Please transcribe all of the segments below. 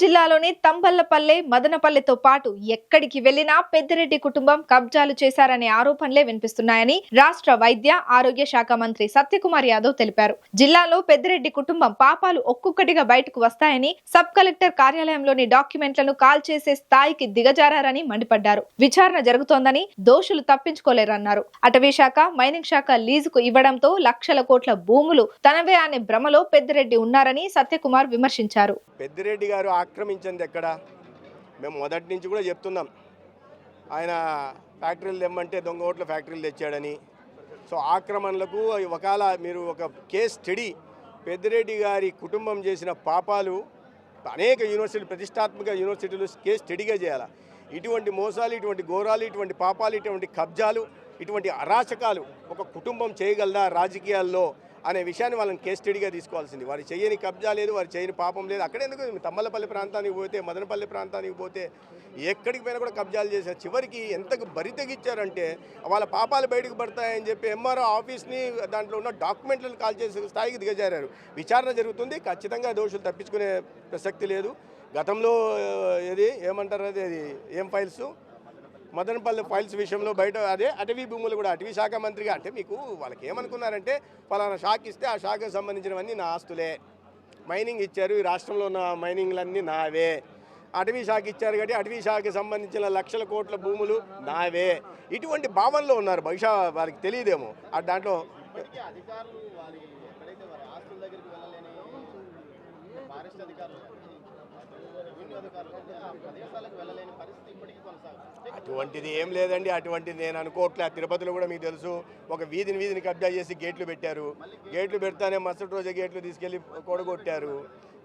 జిల్లాలోని తంబళ్లపల్లె మదనపల్లెతో పాటు ఎక్కడికి వెళ్లినా పెద్దిరెడ్డి కుటుంబం కబ్జాలు చేశారనే ఆరోపణలే వినిపిస్తున్నాయని రాష్ట్ర వైద్య ఆరోగ్య శాఖ మంత్రి సత్యకుమార్ యాదవ్ తెలిపారు. జిల్లాలో పెద్దిరెడ్డి కుటుంబం పాపాలు ఒక్కొక్కటిగా బయటకు వస్తాయని సబ్ కలెక్టర్ కార్యాలయంలోని డాక్యుమెంట్లను కాల్ చేసే స్థాయికి దిగజారని మండిపడ్డారు. విచారణ జరుగుతోందని దోషులు తప్పించుకోలేరన్నారు. అటవీ శాఖ మైనింగ్ శాఖ లీజుకు ఇవ్వడంతో లక్షల కోట్ల భూములు తనవే అనే భ్రమలో పెద్దిరెడ్డి ఉన్నారని సత్యకుమార్ విమర్శించారు. పెద్దిరెడ్డి గారు ఆక్రమించింది ఎక్కడ? మేము మొదటి నుంచి కూడా చెప్తున్నాం, ఆయన ఫ్యాక్టరీలు తెమ్మంటే దొంగ ఓట్ల ఫ్యాక్టరీలు తెచ్చాడని. సో ఆక్రమణలకు ఒకవేళ మీరు ఒక కేస్ స్టడీ పెద్దిరెడ్డి గారి కుటుంబం చేసిన పాపాలు అనేక యూనివర్సిటీలు, ప్రతిష్టాత్మక యూనివర్సిటీలు కేస్ స్టడీగా చేయాలి. ఇటువంటి మోసాలు, ఇటువంటి ఘోరాలు, ఇటువంటి పాపాలు, ఇటువంటి కబ్జాలు, ఇటువంటి అరాచకాలు ఒక కుటుంబం చేయగలదా రాజకీయాల్లో అనే విషయాన్ని వాళ్ళని కేస్ స్టడీగా తీసుకోవాల్సింది. వారు చేయని కబ్జా లేదు, వారు చేయని పాపం లేదు. అక్కడెందుకు తమ్మలపల్లి ప్రాంతానికి పోతే, మదనపల్లి ప్రాంతానికి పోతే ఎక్కడికి పోయినా కూడా కబ్జాలు చేశారు. చివరికి ఎంతకు బరితెగిచ్చారంటే వాళ్ళ పాపాలు బయటకు పడతాయని చెప్పి ఎంఆర్ఓ ఆఫీస్ని, దాంట్లో ఉన్న డాక్యుమెంట్లను కాల్ చేసే స్థాయికి దిగజారారు. విచారణ జరుగుతుంది, ఖచ్చితంగా దోషులు తప్పించుకునే ప్రసక్తి లేదు. గతంలో ఏమంటారు ఏం ఫైల్స్, మదనపల్లి ఫైల్స్ విషయంలో బయట అటవీ భూములు కూడా అటవీ శాఖ మంత్రిగా అంటే మీకు వాళ్ళకి ఏమనుకున్నారంటే ఫలానా శాఖ ఇస్తే ఆ శాఖకు సంబంధించినవన్నీ నా ఆస్తులే, మైనింగ్ ఇచ్చారు, ఈ రాష్ట్రంలో ఉన్న మైనింగ్లన్నీ నావే, అటవీ శాఖ ఇచ్చారు కాబట్టి అటవీ శాఖకి సంబంధించిన లక్షల కోట్ల భూములు నావే, ఇటువంటి భావనలో ఉన్నారు. బహుశా వారికి తెలియదేమో దాంట్లో అటువంటిది ఏం లేదండి. అటువంటిది నేను అనుకోవట్లే. తిరుపతిలో కూడా మీకు తెలుసు, ఒక వీధిని కబ్జా చేసి గేట్లు పెట్టారు. గేట్లు పెడతానే మరుసటి రోజే గేట్లు తీసుకెళ్ళి కొడగొట్టారు,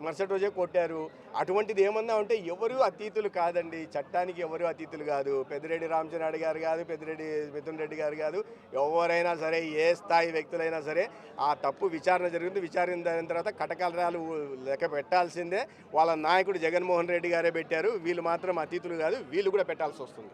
మరుసటి రోజే కొట్టారు. అటువంటిది ఏమన్నా ఉంటే ఎవరు అతీతులు కాదండి, చట్టానికి ఎవరు అతీతులు కాదు. పెద్దిరెడ్డి రామచంద్రారెడ్డి గారు కాదు, పెద్దిరెడ్డి మిథున్ రెడ్డి గారు కాదు, ఎవరైనా సరే, ఏ స్థాయి వ్యక్తులైనా సరే ఆ తప్పు విచారణ జరుగుతుంది. విచారణ తర్వాత కటకలరాలు లెక్క పెట్టాల్సిందే. వాళ్ళ నాయకుడు జగన్మోహన్ రెడ్డి గారే పెట్టారు. వీళ్ళు మాత్రం అతీతులు కాదు, వీళ్ళు కూడా పెట్టాల్సి వస్తుంది.